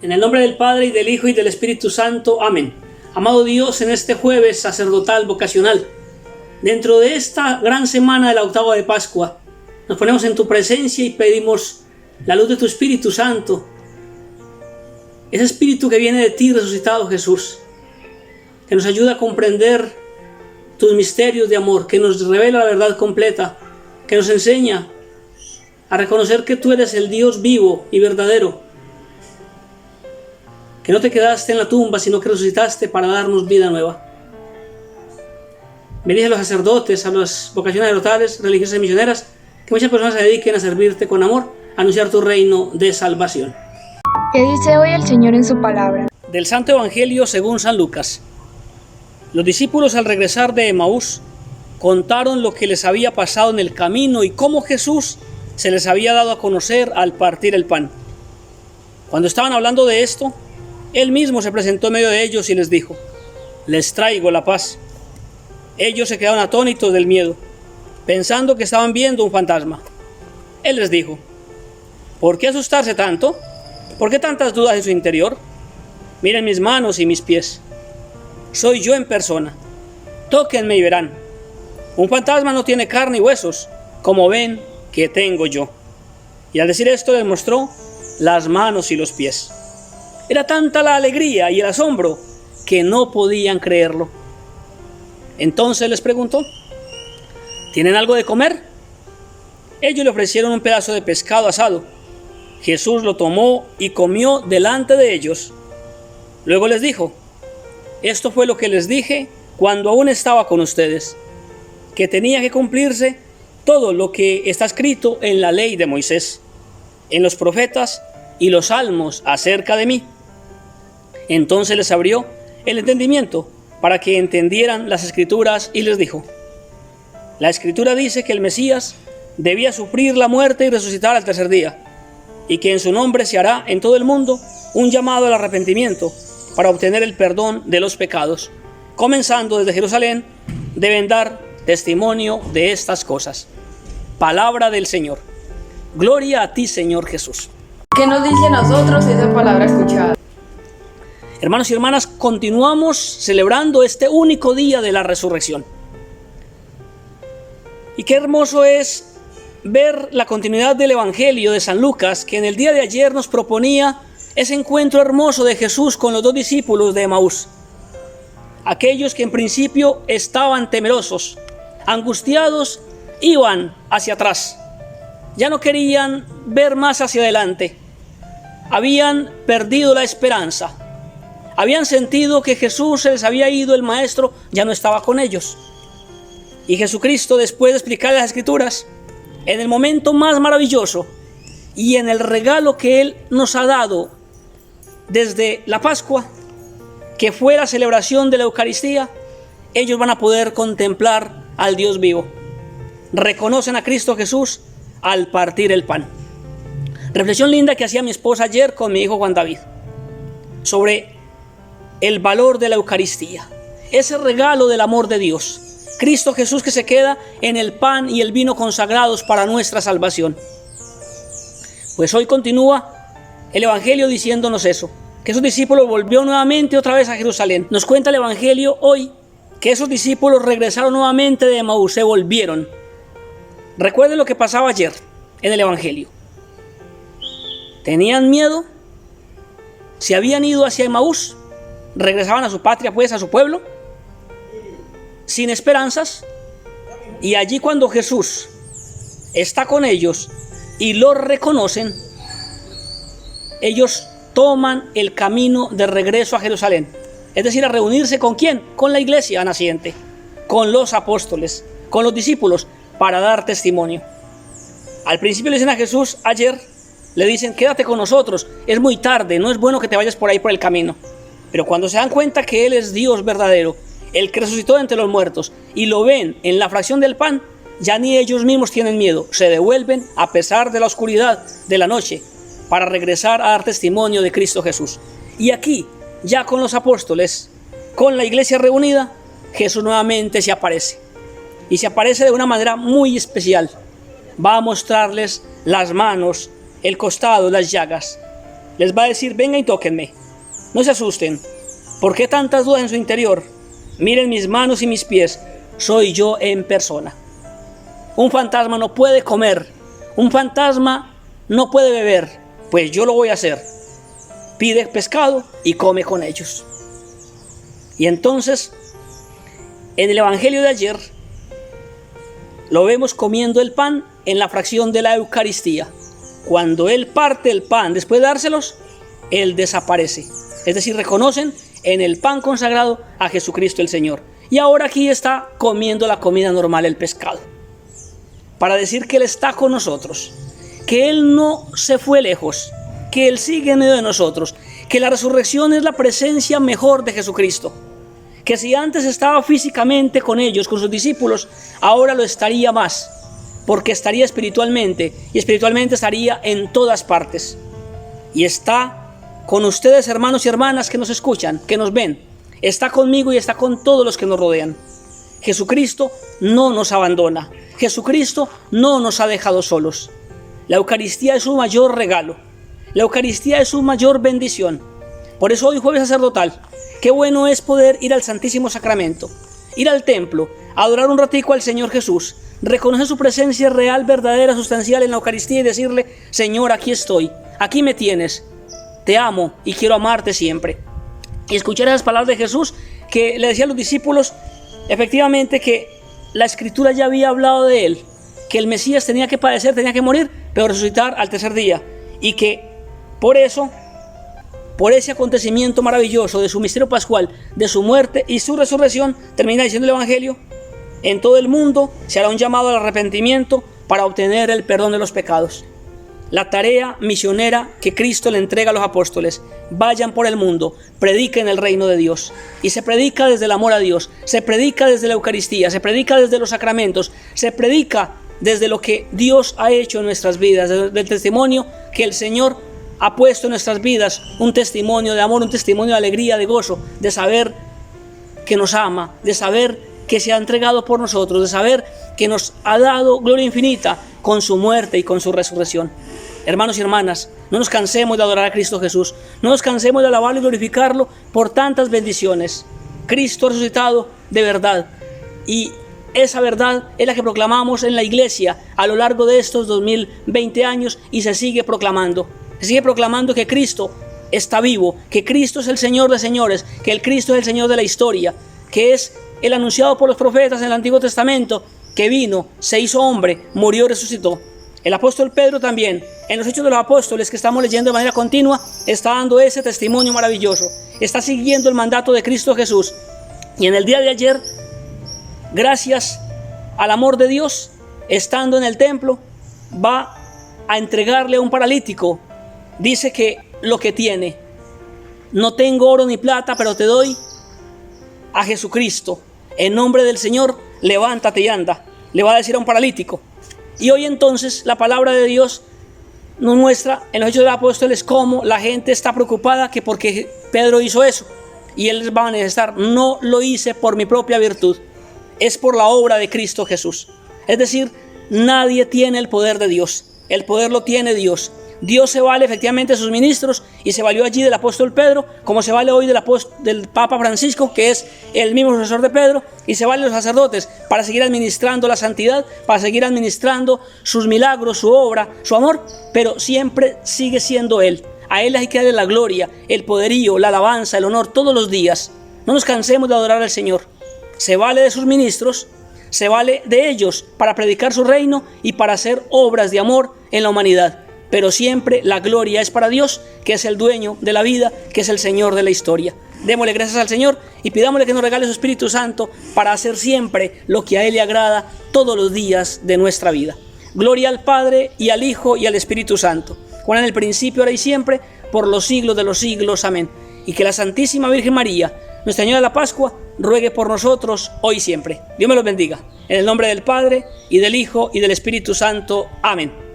En el nombre del Padre, y del Hijo, y del Espíritu Santo. Amén. Amado Dios, en este jueves sacerdotal vocacional, dentro de esta gran semana de la octava de Pascua, nos ponemos en tu presencia y pedimos la luz de tu Espíritu Santo, ese Espíritu que viene de ti, resucitado Jesús, que nos ayuda a comprender tus misterios de amor, que nos revela la verdad completa, que nos enseña a reconocer que tú eres el Dios vivo y verdadero, que no te quedaste en la tumba, sino que resucitaste para darnos vida nueva. Bendice a los sacerdotes, a las vocaciones sacerdotales, religiosas y misioneras, que muchas personas se dediquen a servirte con amor, a anunciar tu reino de salvación. ¿Qué dice hoy el Señor en su palabra? Del Santo Evangelio según San Lucas. Los discípulos, al regresar de Emaús, contaron lo que les había pasado en el camino y cómo Jesús se les había dado a conocer al partir el pan. Cuando estaban hablando de esto, Él mismo se presentó en medio de ellos y les dijo: les traigo la paz. Ellos se quedaron atónitos del miedo, pensando que estaban viendo un fantasma. Él les dijo: ¿por qué asustarse tanto? ¿Por qué tantas dudas en su interior? Miren mis manos y mis pies. Soy yo en persona. Tóquenme y verán. Un fantasma no tiene carne y huesos, como ven que tengo yo. Y al decir esto les mostró las manos y los pies. Era tanta la alegría y el asombro que no podían creerlo. Entonces les preguntó: ¿tienen algo de comer? Ellos le ofrecieron un pedazo de pescado asado. Jesús lo tomó y comió delante de ellos. Luego les dijo: esto fue lo que les dije cuando aún estaba con ustedes, que tenía que cumplirse todo lo que está escrito en la ley de Moisés, en los profetas y los salmos acerca de mí. Entonces les abrió el entendimiento para que entendieran las Escrituras y les dijo: la Escritura dice que el Mesías debía sufrir la muerte y resucitar al tercer día, y que en su nombre se hará en todo el mundo un llamado al arrepentimiento para obtener el perdón de los pecados. Comenzando desde Jerusalén, deben dar testimonio de estas cosas. Palabra del Señor. Gloria a ti, Señor Jesús. ¿Qué nos dice a nosotros esa palabra escuchada? Hermanos y hermanas, continuamos celebrando este único día de la resurrección. Y qué hermoso es ver la continuidad del Evangelio de San Lucas, que en el día de ayer nos proponía ese encuentro hermoso de Jesús con los dos discípulos de Emaús. Aquellos que en principio estaban temerosos, angustiados, iban hacia atrás. Ya no querían ver más hacia adelante. Habían perdido la esperanza. Habían sentido que Jesús se les había ido, el Maestro ya no estaba con ellos. Y Jesucristo, después de explicar las Escrituras, en el momento más maravilloso y en el regalo que Él nos ha dado desde la Pascua, que fue la celebración de la Eucaristía, ellos van a poder contemplar al Dios vivo. Reconocen a Cristo Jesús al partir el pan. Reflexión linda que hacía mi esposa ayer con mi hijo Juan David sobre el valor de la Eucaristía, ese regalo del amor de Dios. Cristo Jesús que se queda en el pan y el vino consagrados para nuestra salvación. Pues hoy continúa el Evangelio diciéndonos eso, que esos discípulos volvieron nuevamente otra vez a Jerusalén. Nos cuenta el Evangelio hoy que esos discípulos regresaron nuevamente de Emaús, se volvieron. Recuerden lo que pasaba ayer en el Evangelio. Tenían miedo, se habían ido hacia Emaús, regresaban a su patria, pues a su pueblo, sin esperanzas, y allí cuando Jesús está con ellos y los reconocen, ellos toman el camino de regreso a Jerusalén, es decir, a reunirse ¿con quién? Con la iglesia naciente, con los apóstoles, con los discípulos, para dar testimonio. Al principio le dicen a Jesús ayer, le dicen: quédate con nosotros, es muy tarde, no es bueno que te vayas por ahí por el camino. Pero cuando se dan cuenta que Él es Dios verdadero, el que resucitó de entre los muertos, y lo ven en la fracción del pan, ya ni ellos mismos tienen miedo, se devuelven a pesar de la oscuridad de la noche para regresar a dar testimonio de Cristo Jesús. Y aquí, ya con los apóstoles, con la iglesia reunida, Jesús nuevamente se aparece. Y se aparece de una manera muy especial. Va a mostrarles las manos, el costado, las llagas. les va a decir: vengan y tóquenme. No se asusten. ¿Por qué tantas dudas en su interior? Miren mis manos y mis pies. Soy yo en persona. Un fantasma no puede comer. Un fantasma no puede beber. Pues yo lo voy a hacer. Pide pescado y come con ellos. Y entonces, en el Evangelio de ayer, lo vemos comiendo el pan en la fracción de la Eucaristía. Cuando Él parte el pan, después de dárselos, Él desaparece. Es decir, reconocen en el pan consagrado a Jesucristo el Señor. Y ahora aquí está comiendo la comida normal, el pescado. Para decir que Él está con nosotros, que Él no se fue lejos, que Él sigue en medio de nosotros, que la resurrección es la presencia mejor de Jesucristo. Que si antes estaba físicamente con ellos, con sus discípulos, ahora lo estaría más, porque estaría espiritualmente, y espiritualmente estaría en todas partes. Y está con ustedes, hermanos y hermanas que nos escuchan, que nos ven. Está conmigo y está con todos los que nos rodean. Jesucristo no nos abandona. Jesucristo no nos ha dejado solos. La Eucaristía es su mayor regalo. La Eucaristía es su mayor bendición. Por eso hoy, jueves sacerdotal, qué bueno es poder ir al Santísimo Sacramento, ir al templo, adorar un ratico al Señor Jesús, reconocer su presencia real, verdadera, sustancial en la Eucaristía y decirle: Señor, aquí estoy, aquí me tienes, te amo y quiero amarte siempre. Y escuchar esas palabras de Jesús que le decía a los discípulos, efectivamente, que la Escritura ya había hablado de Él, que el Mesías tenía que padecer, tenía que morir, pero resucitar al tercer día, y que por eso, por ese acontecimiento maravilloso de su misterio pascual, de su muerte y su resurrección, termina diciendo el Evangelio: en todo el mundo se hará un llamado al arrepentimiento para obtener el perdón de los pecados. La tarea misionera que Cristo le entrega a los apóstoles: vayan por el mundo, prediquen el reino de Dios. Y se predica desde el amor a Dios, se predica desde la Eucaristía, se predica desde los sacramentos, se predica desde lo que Dios ha hecho en nuestras vidas, desde el testimonio que el Señor ha puesto en nuestras vidas, un testimonio de amor, un testimonio de alegría, de gozo, de saber que nos ama, de saber que se ha entregado por nosotros, de saber que nos ha dado gloria infinita con su muerte y con su resurrección. Hermanos y hermanas, no nos cansemos de adorar a Cristo Jesús, no nos cansemos de alabarlo y glorificarlo por tantas bendiciones. Cristo resucitado de verdad, y esa verdad es la que proclamamos en la iglesia a lo largo de estos 2020 años, y se sigue proclamando. Se sigue proclamando que Cristo está vivo, que Cristo es el Señor de señores, que el Cristo es el Señor de la historia, que es el anunciado por los profetas en el Antiguo Testamento, que vino, se hizo hombre, murió y resucitó. El apóstol Pedro también, en los Hechos de los Apóstoles que estamos leyendo de manera continua, está dando ese testimonio maravilloso, está siguiendo el mandato de Cristo Jesús. Y en el día de ayer, gracias al amor de Dios, estando en el templo, va a entregarle a un paralítico. Dice que lo que tiene: no tengo oro ni plata, pero te doy a Jesucristo. En nombre del Señor, levántate y anda. Le va a decir a un paralítico. Y hoy entonces la palabra de Dios nos muestra en los Hechos de los Apóstoles cómo la gente está preocupada que porque Pedro hizo eso. Y él les va a manifestar: no lo hice por mi propia virtud, es por la obra de Cristo Jesús. Es decir, nadie tiene el poder de Dios, el poder lo tiene Dios. Dios se vale efectivamente de sus ministros, y se valió allí del apóstol Pedro, como se vale hoy del Papa Francisco, que es el mismo sucesor de Pedro, y se vale de los sacerdotes para seguir administrando la santidad, para seguir administrando sus milagros, su obra, su amor, pero siempre sigue siendo Él. A Él hay que darle la gloria, el poderío, la alabanza, el honor todos los días. No nos cansemos de adorar al Señor. Se vale de sus ministros, se vale de ellos para predicar su reino y para hacer obras de amor en la humanidad. Pero siempre la gloria es para Dios, que es el dueño de la vida, que es el Señor de la historia. Démosle gracias al Señor y pidámosle que nos regale su Espíritu Santo para hacer siempre lo que a Él le agrada todos los días de nuestra vida. Gloria al Padre, y al Hijo, y al Espíritu Santo, como en el principio, ahora y siempre, por los siglos de los siglos. Amén. Y que la Santísima Virgen María, Nuestra Señora de la Pascua, ruegue por nosotros hoy y siempre. Dios me los bendiga. En el nombre del Padre, y del Hijo, y del Espíritu Santo. Amén.